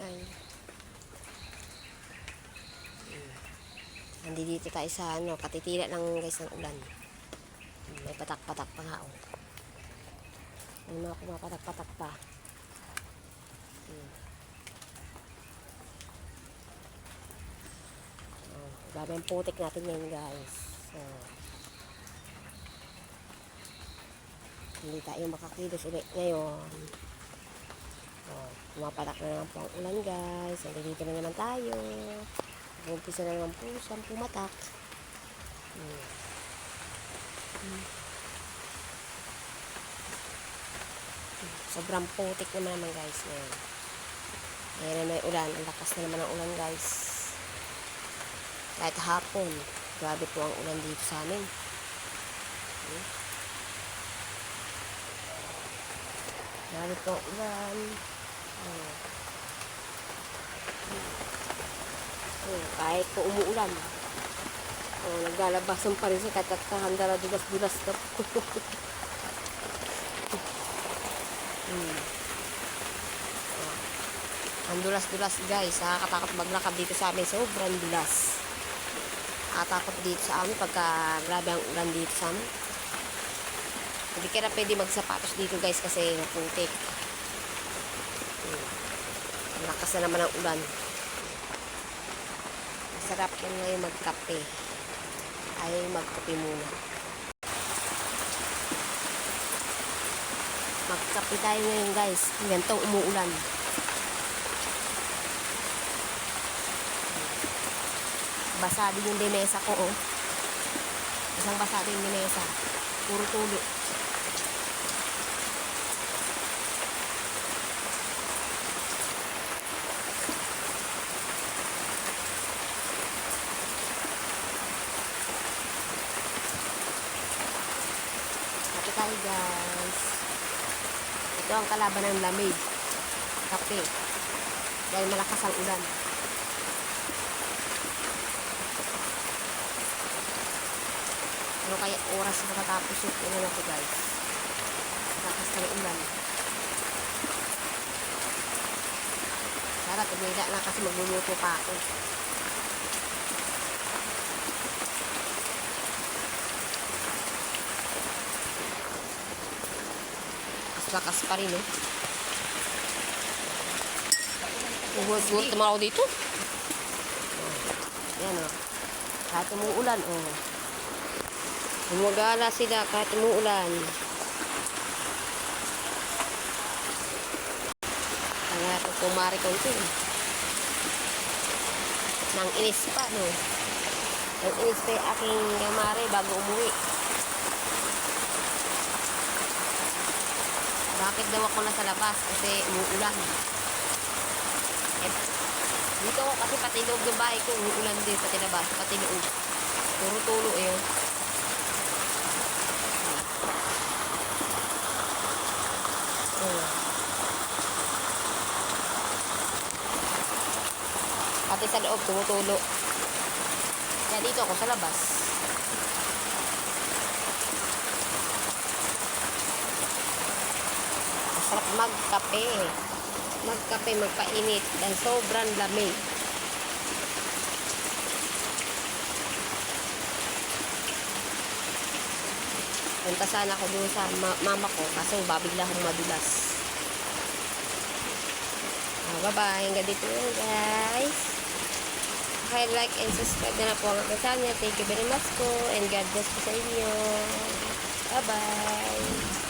Ay. Nandito tayo sa katitila lang guys ng ulan. May patak-patak pa nga oh. May mga kumapatak-patak pa. Grabe ang putik natin ngayon guys. Hindi tayo makakilos ulit ngayon. Kumapatak na naman po ang ulan guys. Nandito na naman tayo. Umpisa na naman po siyang pumatak. Sobrang putik naman guys ngayon. Ngayon na may ulan. Ang lakas na naman ang ulan guys. Kahit hapon. Grabe po ang ulan dito sa amin. Grabe po ang ulan. Kahit po umuulan. Naglalabasan pa rin siya kahit handala dulas-dulas na po. Ang dulas-dulas guys. Nakakatakot maglakad dito sa amin. Sobrang dulas. Nakatakot dito sa amin pagka grabe ang ulan dito sa amin. Hindi kaya pwede magsapatos dito guys kasi naputik. Lakas na naman ang ulan. Masarap yan ngayon magkape. Ay magkape muna. Magkape tayo ngayon guys. Gantong umuulan. Basa din yung demesa ko oh. Isang basa din yung demesa. Puro tulo. Kape tayo guys. Ito ang kalaban ng lamig. Kape. Dahil malakas ang ulan. Ano kaya oras na matatapos yung ulan natin guys. Lakas ng ulan. Sana tumila na kasi magluluto pa ako. Lakas pa rin eh. Uhod-uhod naman ako dito. Yan o. Kahit umuulan o. Umagala sila kahit umuulan. Kaya ito kumari konti. Nang inis pa no. Nang inis pa yung aking kumari bago umuwi. Bakit daw ako nasa labas? Kasi umuulan. Dito ako kasi pati loob ng bahay ko, umuulan din pati labas, pati loob. Puro tulo eh. Pati sa loob, tumutulo. Kaya dito ako sa labas. Masarap magkape. Magkape, magpainit. Dahil sobrang lamig. Punta sana ako doon sa mama ko. Kaso babigla akong madulas. Bye-bye. Hanggang dito guys. Okay, like and subscribe na po ang aking channel. Thank you very much po. And God bless po sa inyo. Bye-bye.